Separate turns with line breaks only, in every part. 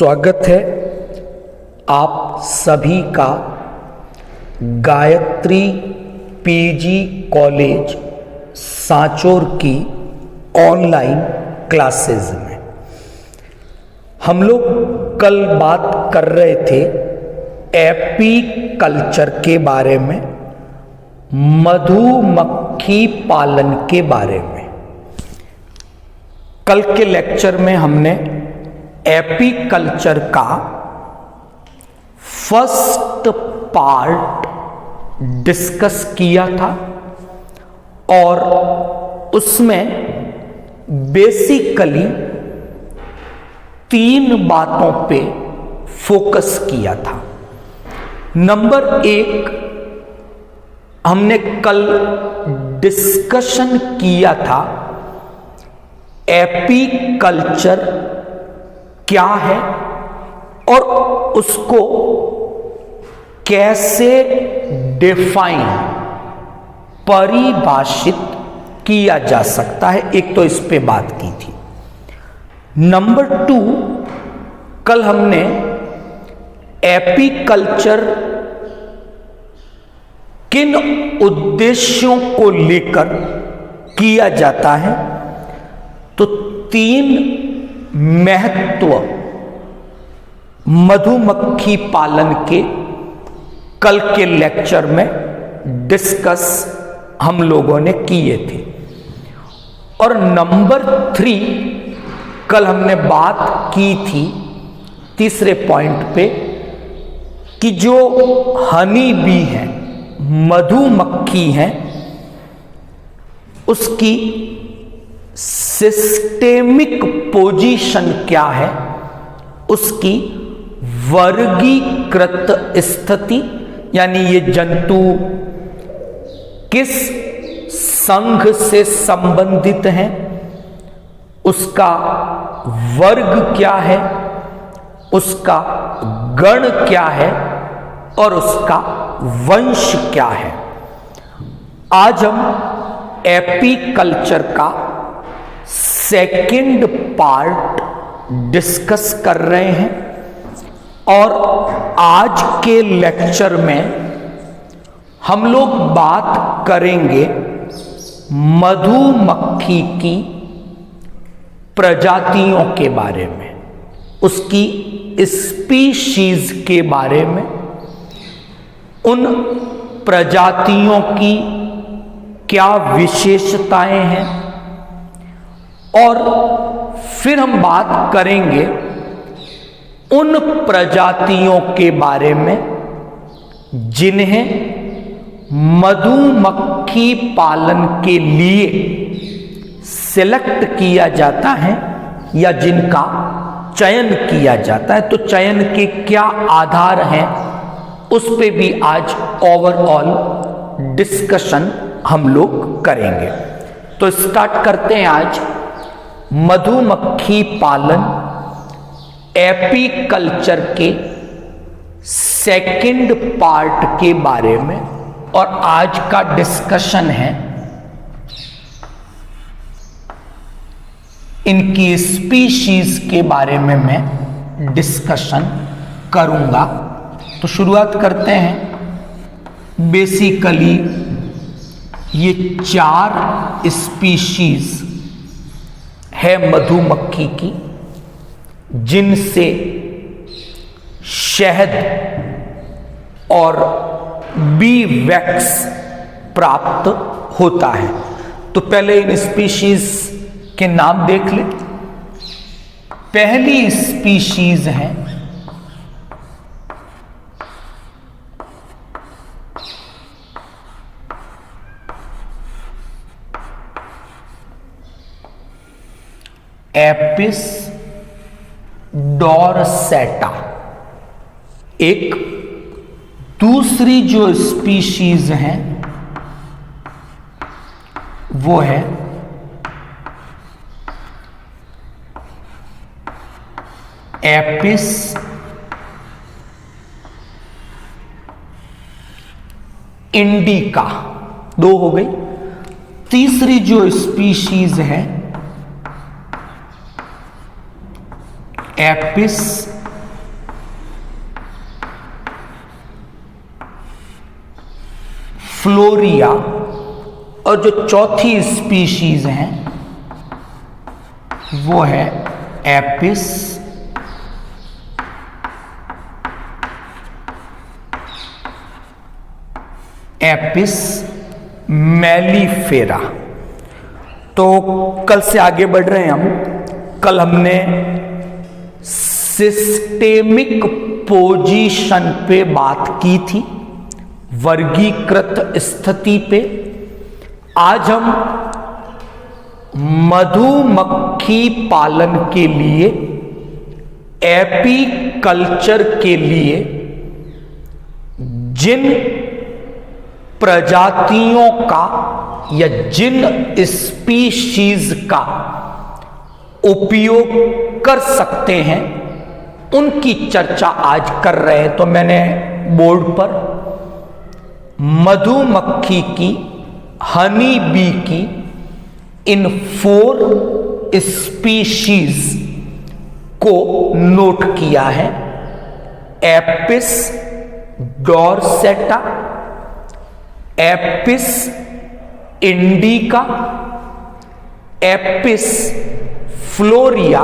स्वागत है आप सभी का गायत्री पीजी कॉलेज सांचौर की ऑनलाइन क्लासेस में। हम लोग कल बात कर रहे थे एपी कल्चर के बारे में, मधुमक्खी पालन के बारे में। कल के लेक्चर में हमने एपी कल्चर का फर्स्ट पार्ट डिस्कस किया था और उसमें बेसिकली 3 बातों पे फोकस किया था। नंबर 1, हमने कल डिस्कशन किया था एपी कल्चर क्या है और उसको कैसे डिफाइन परिभाषित किया जा सकता है। एक तो इस पे बात की थी। नंबर 2, कल हमने एपी कल्चर किन उद्देश्यों को लेकर किया जाता है, तो 3 महत्व मधुमक्खी पालन के कल के लेक्चर में डिस्कस हम लोगों ने किए थे। और नंबर 3, कल हमने बात की थी तीसरे पॉइंट पे कि जो हनी बी है, मधुमक्खी है, उसकी सिस्टेमिक पोजीशन क्या है, उसकी वर्गीकृत स्थिति, यानी ये जंतु किस संघ से संबंधित हैं, उसका वर्ग क्या है, उसका गण क्या है और उसका वंश क्या है। आज हम एपी कल्चर का सेकंड पार्ट डिस्कस कर रहे हैं और आज के लेक्चर में हम लोग बात करेंगे मधुमक्खी की प्रजातियों के बारे में, उसकी स्पीशीज के बारे में, उन प्रजातियों की क्या विशेषताएं हैं, और फिर हम बात करेंगे उन प्रजातियों के बारे में जिन्हें मधुमक्खी पालन के लिए सिलेक्ट किया जाता है या जिनका चयन किया जाता है। तो चयन के क्या आधार हैं, उस पे भी आज ओवरऑल डिस्कशन हम लोग करेंगे। तो स्टार्ट करते हैं आज मधुमक्खी पालन एपी कल्चर के सेकंड पार्ट के बारे में। और आज का डिस्कशन है इनकी स्पीशीज के बारे में मैं डिस्कशन करूंगा। तो शुरुआत करते हैं। बेसिकली ये 4 स्पीशीज है मधुमक्खी की जिनसे शहद और बी वैक्स प्राप्त होता है। तो पहले इन स्पीशीज के नाम देख ले। पहली स्पीशीज है एपिस डोरसेटा। एक दूसरी जो स्पीशीज है वो है एपिस इंडिका। 2 हो गई। तीसरी जो स्पीशीज है एपिस फ्लोरिया, और जो चौथी स्पीशीज हैं वो है एपिस मेलिफेरा। तो कल से आगे बढ़ रहे हैं हम। कल हमने सिस्टेमिक पोजीशन पे बात की थी, वर्गीकृत स्थिति पे। आज हम मधुमक्खी पालन के लिए, एपीकल्चर के लिए जिन प्रजातियों का या जिन स्पीशीज का उपयोग कर सकते हैं उनकी चर्चा आज कर रहे हैं। तो मैंने बोर्ड पर मधुमक्खी की, हनी बी की इन 4 स्पीशीज को नोट किया है। Apis dorsata, Apis indica, Apis florea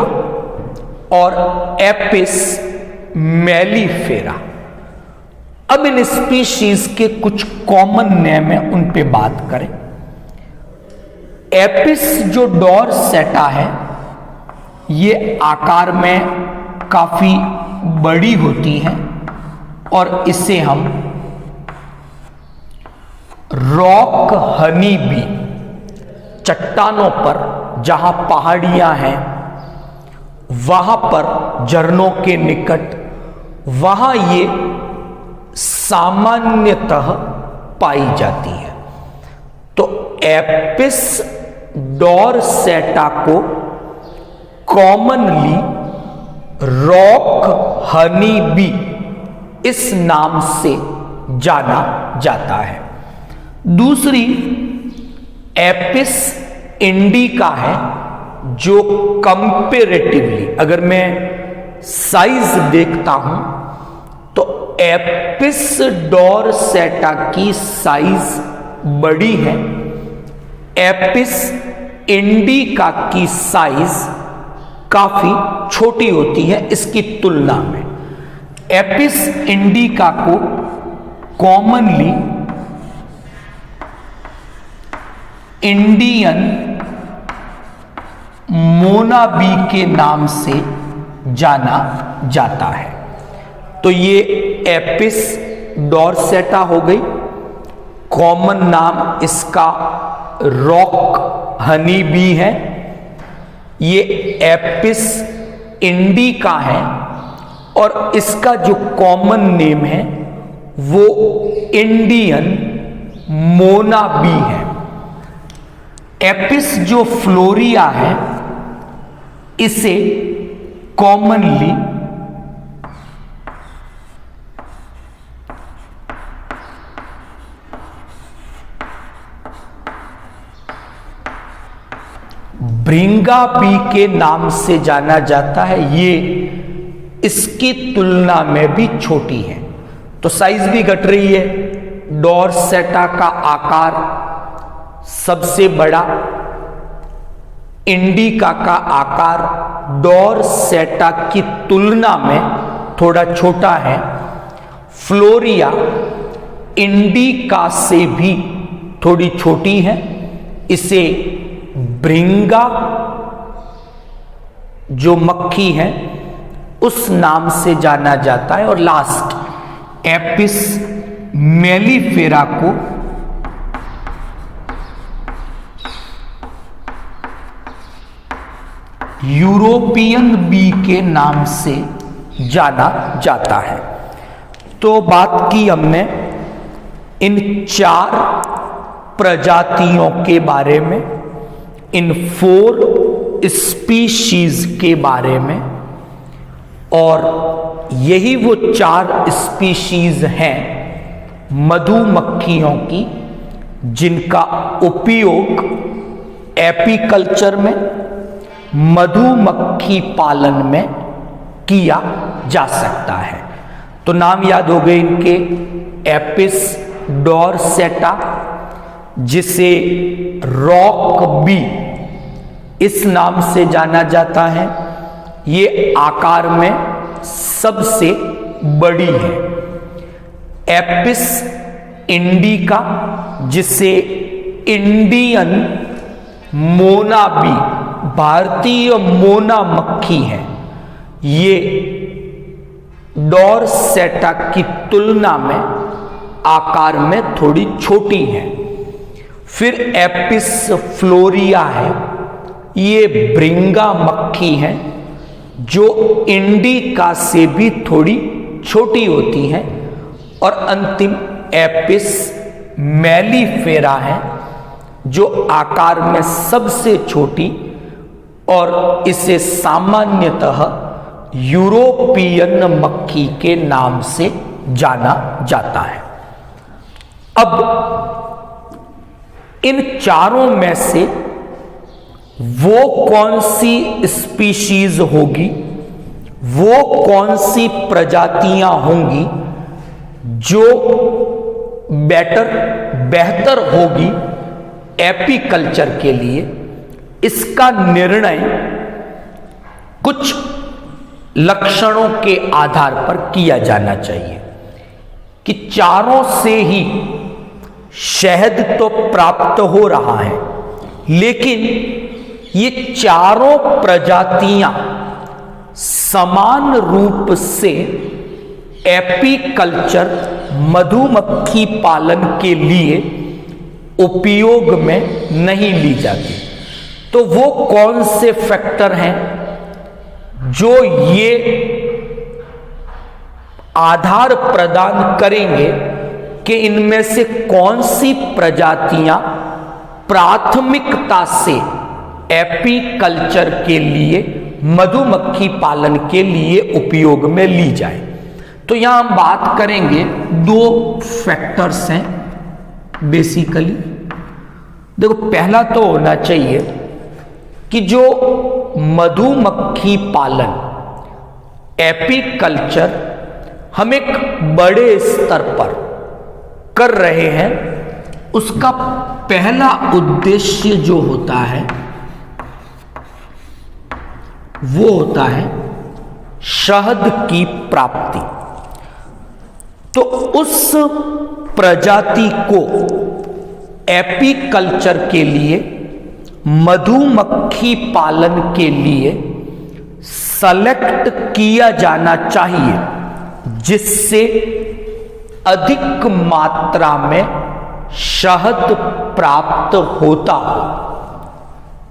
और एपिस मेलिफेरा। अब इन स्पीशीज के कुछ कॉमन नेम है, उन पे बात करें। एपिस जो डोरसेटा है, ये आकार में काफी बड़ी होती है और इसे हम रॉक हनी बी, चट्टानों पर जहां पहाड़ियां हैं वहां पर, झरनों के निकट, वहां ये सामान्यतः पाई जाती है। तो एपिस डोरसेटा को कॉमनली रॉक हनी बी इस नाम से जाना जाता है। दूसरी एपिस इंडिका है, जो कंपेरेटिवली, अगर मैं साइज देखता हूं तो एपिस डोरसेटा की साइज बड़ी है, एपिस इंडिका की साइज काफी छोटी होती है इसकी तुलना में। एपिस इंडिका को कॉमनली इंडियन मोनाबी के नाम से जाना जाता है। तो ये एपिस डोरसेटा हो गई, कॉमन नाम इसका रॉक हनी बी है। ये एपिस इंडिका है और इसका जो कॉमन नेम है वो इंडियन मोनाबी है। एपिस जो फ्लोरिया है, इसे कॉमनली भृंगा बी के नाम से जाना जाता है। ये इसकी तुलना में भी छोटी है, तो साइज भी घट रही है। डोरसेटा का आकार सबसे बड़ा, इंडिका का आकार डोरसेटा की तुलना में थोड़ा छोटा है। फ्लोरिया इंडिका से भी थोड़ी छोटी है। इसे भृंगा जो मक्खी है उस नाम से जाना जाता है। और लास्ट एपिस मेलिफेरा को यूरोपियन बी के नाम से जाना जाता है। तो बात की हमने इन 4 प्रजातियों के बारे में, इन 4 स्पीशीज के बारे में, और यही वो 4 स्पीशीज हैं मधुमक्खियों की जिनका उपयोग एपीकल्चर में, मधुमक्खी पालन में किया जा सकता है। तो नाम याद हो गए इनके, एपिस डॉर्सेटा, जिसे रॉक बी इस नाम से जाना जाता है, ये आकार में सबसे बड़ी है। एपिस इंडिका, जिसे इंडियन मोनाबी, भारतीय मोना मक्खी है, ये डॉर्सेटा की तुलना में आकार में थोड़ी छोटी है। फिर एपिस फ्लोरिया है, ये भृंगा मक्खी है जो इंडिका से भी थोड़ी छोटी होती है। और अंतिम एपिस मेलिफेरा है, जो आकार में सबसे छोटी और इसे सामान्यतः यूरोपियन मक्खी के नाम से जाना जाता है। अब इन चारों में से वो कौन सी स्पीशीज होगी, वो कौन सी प्रजातियां होंगी जो बेहतर होगी एपीकल्चर के लिए, इसका निर्णय कुछ लक्षणों के आधार पर किया जाना चाहिए कि चारों से ही शहद तो प्राप्त हो रहा है, लेकिन ये चारों प्रजातियां समान रूप से एपीकल्चर मधुमक्खी पालन के लिए उपयोग में नहीं ली जाती। तो वो कौन से फैक्टर हैं जो ये आधार प्रदान करेंगे कि इनमें से कौन सी प्रजातियां प्राथमिकता से एपीकल्चर के लिए, मधुमक्खी पालन के लिए उपयोग में ली जाए। तो यहां हम बात करेंगे, दो फैक्टर्स हैं बेसिकली। देखो, पहला तो होना चाहिए कि जो मधुमक्खी पालन, एपीकल्चर हम एक बड़े स्तर पर कर रहे हैं, उसका पहला उद्देश्य जो होता है वो होता है शहद की प्राप्ति। तो उस प्रजाति को एपीकल्चर के लिए, मधुमक्खी पालन के लिए सेलेक्ट किया जाना चाहिए, जिससे अधिक मात्रा में शहद प्राप्त होता हो।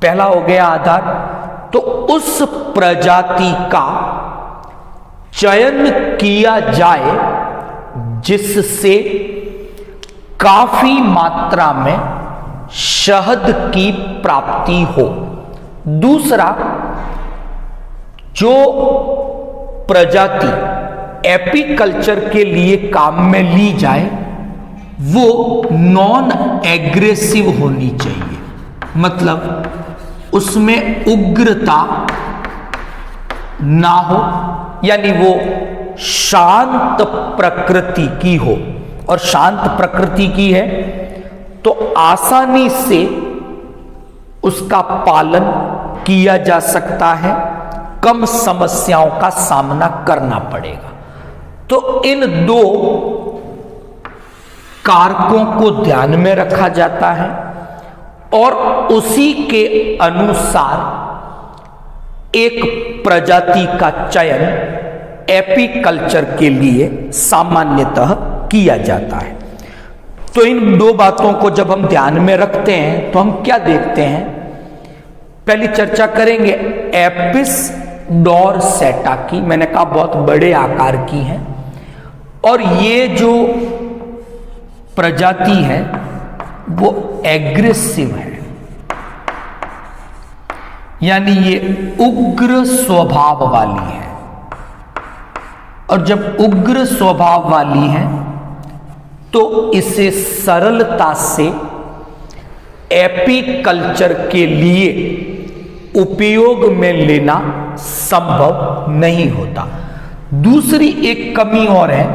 पहला हो गया आधार। तो उस प्रजाति का चयन किया जाए जिससे काफी मात्रा में शहद की प्राप्ति हो। दूसरा, जो प्रजाति एपीकल्चर के लिए काम में ली जाए वो नॉन एग्रेसिव होनी चाहिए, मतलब उसमें उग्रता ना हो, यानी वो शांत प्रकृति की हो। और शांत प्रकृति की है तो आसानी से उसका पालन किया जा सकता है, कम समस्याओं का सामना करना पड़ेगा। तो इन दो कारकों को ध्यान में रखा जाता है और उसी के अनुसार एक प्रजाति का चयन एपीकल्चर के लिए सामान्यतः किया जाता है। तो इन दो बातों को जब हम ध्यान में रखते हैं तो हम क्या देखते हैं, पहली चर्चा करेंगे एपिस डॉर्सेटा की। मैंने कहा बहुत बड़े आकार की है और ये जो प्रजाति है वो एग्रेसिव है, यानी ये उग्र स्वभाव वाली है। और जब उग्र स्वभाव वाली है तो इसे सरलता से एपीकल्चर के लिए उपयोग में लेना संभव नहीं होता। दूसरी एक कमी और है,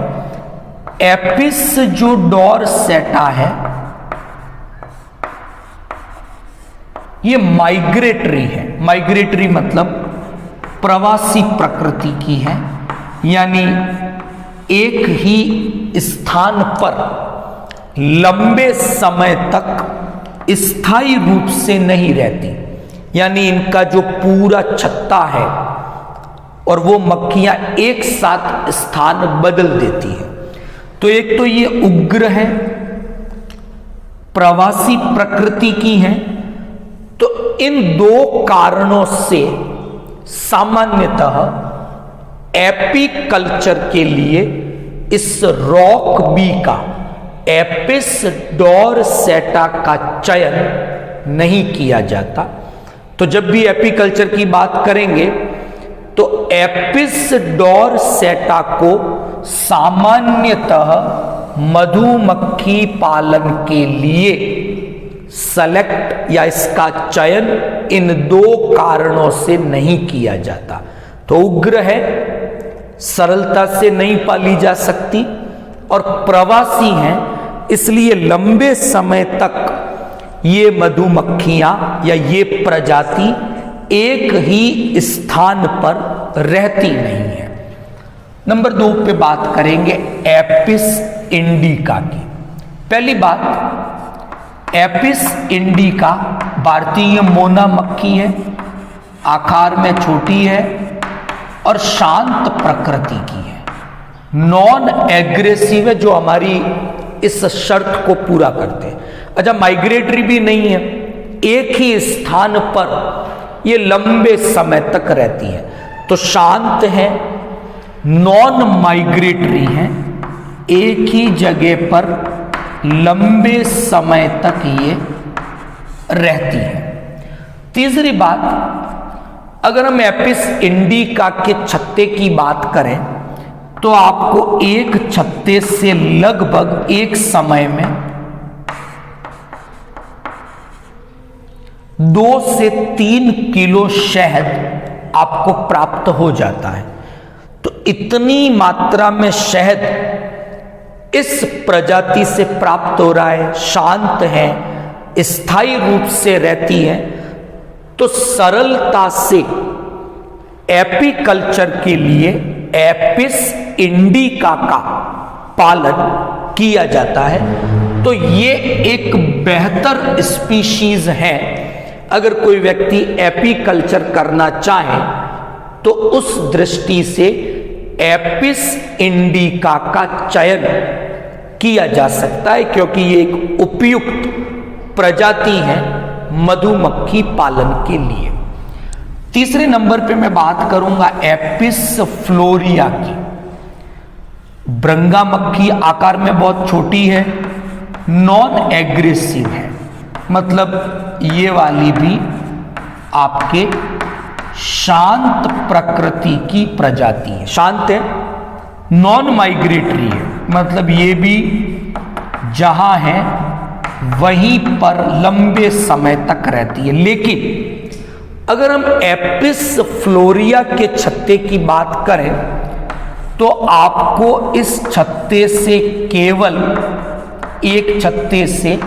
एपिस जो डोरसेटा है ये माइग्रेटरी है। माइग्रेटरी मतलब प्रवासी प्रकृति की है, यानी एक ही स्थान पर लंबे समय तक स्थायी रूप से नहीं रहती, यानी इनका जो पूरा छत्ता है और वो मक्खियां एक साथ स्थान बदल देती है। तो एक तो ये उग्र है, प्रवासी प्रकृति की है। तो इन दो कारणों से सामान्यतः एपीकल्चर के लिए इस रॉक बी का, एपिस डोरसेटा का चयन नहीं किया जाता। तो जब भी एपीकल्चर की बात करेंगे तो एपिस डोरसेटा को सामान्यतः मधुमक्खी पालन के लिए सेलेक्ट या इसका चयन इन दो कारणों से नहीं किया जाता। तो उग्र है, सरलता से नहीं पाली जा सकती, और प्रवासी हैं, इसलिए लंबे समय तक ये मधुमक्खियां या ये प्रजाति एक ही स्थान पर रहती नहीं है। नंबर 2 पे बात करेंगे एपिस इंडिका की। पहली बात, एपिस इंडिका भारतीय मोना मक्खी है, आकार में छोटी है और शांत प्रकृति की है, नॉन एग्रेसिव है, जो हमारी इस शर्त को पूरा करते हैं। अच्छा, माइग्रेटरी भी नहीं है, एक ही स्थान पर ये लंबे समय तक रहती है। तो शांत है, नॉन माइग्रेटरी है, एक ही जगह पर लंबे समय तक ये रहती है। तीसरी बात, अगर हम एपिस इंडिका के छत्ते की बात करें तो आपको एक छत्ते से लगभग एक समय में 2 से 3 किलो शहद आपको प्राप्त हो जाता है। तो इतनी मात्रा में शहद इस प्रजाति से प्राप्त हो रहा है, शांत है, स्थायी रूप से रहती है। तो सरलता से एपीकल्चर के लिए एपिस इंडिका का पालन किया जाता है। तो ये एक बेहतर स्पीशीज है। अगर कोई व्यक्ति एपीकल्चर करना चाहे तो उस दृष्टि से एपिस इंडिका का चयन किया जा सकता है, क्योंकि ये एक उपयुक्त प्रजाति है मधुमक्खी पालन के लिए। तीसरे नंबर पे मैं बात करूंगा एपिस फ्लोरिया की। भृंगा मक्खी आकार में बहुत छोटी है, नॉन एग्रेसिव है, मतलब ये वाली भी आपके शांत प्रकृति की प्रजाति है। शांत है, नॉन माइग्रेटरी है, मतलब ये भी जहां है वहीं पर लंबे समय तक रहती है। लेकिन अगर हम एपिस फ्लोरिया के छत्ते की बात करें तो आपको इस छत्ते से केवल एक छत्ते से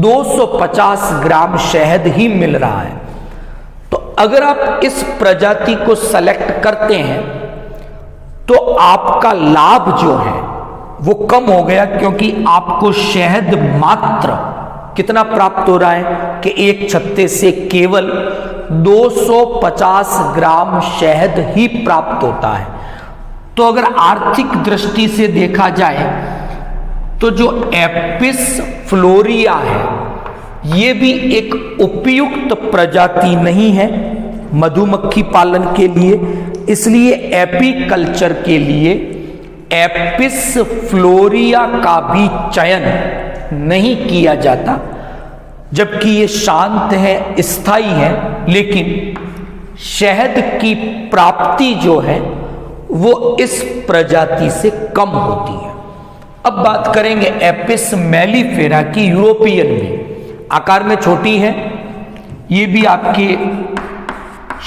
250 ग्राम शहद ही मिल रहा है। तो अगर आप इस प्रजाति को सेलेक्ट करते हैं तो आपका लाभ जो है वो कम हो गया, क्योंकि आपको शहद मात्र कितना प्राप्त हो रहा है कि एक छत्ते से केवल 250 ग्राम शहद ही प्राप्त होता है। तो अगर आर्थिक दृष्टि से देखा जाए तो जो एपिस फ्लोरिया है ये भी एक उपयुक्त प्रजाति नहीं है मधुमक्खी पालन के लिए, इसलिए एपीकल्चर के लिए एपिस फ्लोरिया का भी चयन नहीं किया जाता। जबकि ये शांत है, स्थायी है, लेकिन शहद की प्राप्ति जो है वो इस प्रजाति से कम होती है। अब बात करेंगे एपिस मेलिफेरा की, यूरोपियन भी आकार में छोटी है, ये भी आपके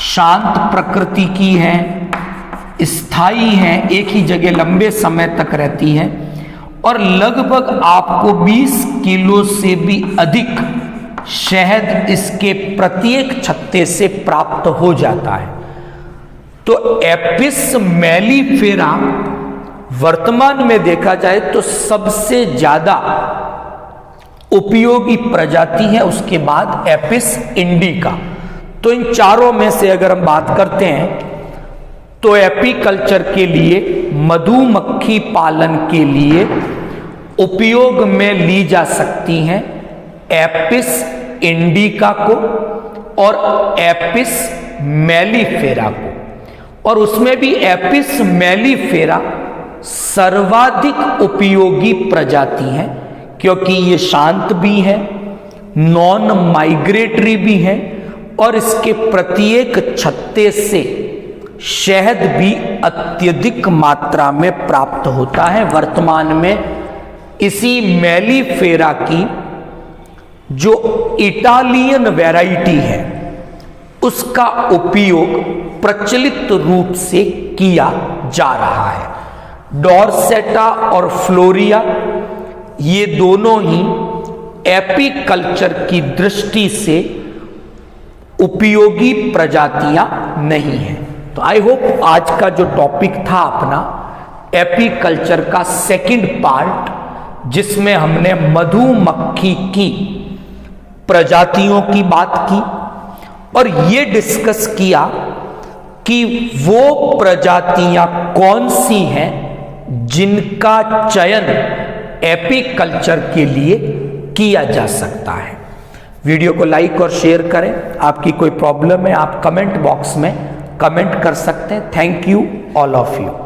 शांत प्रकृति की है, स्थायी है, एक ही जगह लंबे समय तक रहती है और लगभग आपको 20 किलो से भी अधिक शहद इसके प्रत्येक छत्ते से प्राप्त हो जाता है। तो एपिस मेलिफेरा वर्तमान में देखा जाए तो सबसे ज्यादा उपयोगी प्रजाति है, उसके बाद एपिस इंडिका। तो इन चारों में से अगर हम बात करते हैं तो एपीकल्चर के लिए, मधुमक्खी पालन के लिए उपयोग में ली जा सकती हैं एपिस इंडिका को और एपिस मेलिफेरा को, और उसमें भी एपिस मेलिफेरा सर्वाधिक उपयोगी प्रजाति है, क्योंकि ये शांत भी है, नॉन माइग्रेटरी भी है और इसके प्रत्येक छत्ते से शहद भी अत्यधिक मात्रा में प्राप्त होता है। वर्तमान में इसी मेलिफेरा की जो इटालियन वैरायटी है उसका उपयोग प्रचलित रूप से किया जा रहा है। डॉर्सेटा और फ्लोरिया ये दोनों ही एपीकल्चर की दृष्टि से उपयोगी प्रजातियां नहीं हैं। तो आई होप आज का जो टॉपिक था अपना एपीकल्चर का सेकंड पार्ट, जिसमें हमने मधुमक्खी की प्रजातियों की बात की और ये डिस्कस किया कि वो प्रजातियां कौन सी हैं जिनका चयन एपीकल्चर के लिए किया जा सकता है। वीडियो को लाइक और शेयर करें। आपकी कोई प्रॉब्लम है आप कमेंट बॉक्स में कमेंट कर सकते हैं। Thank you all of you.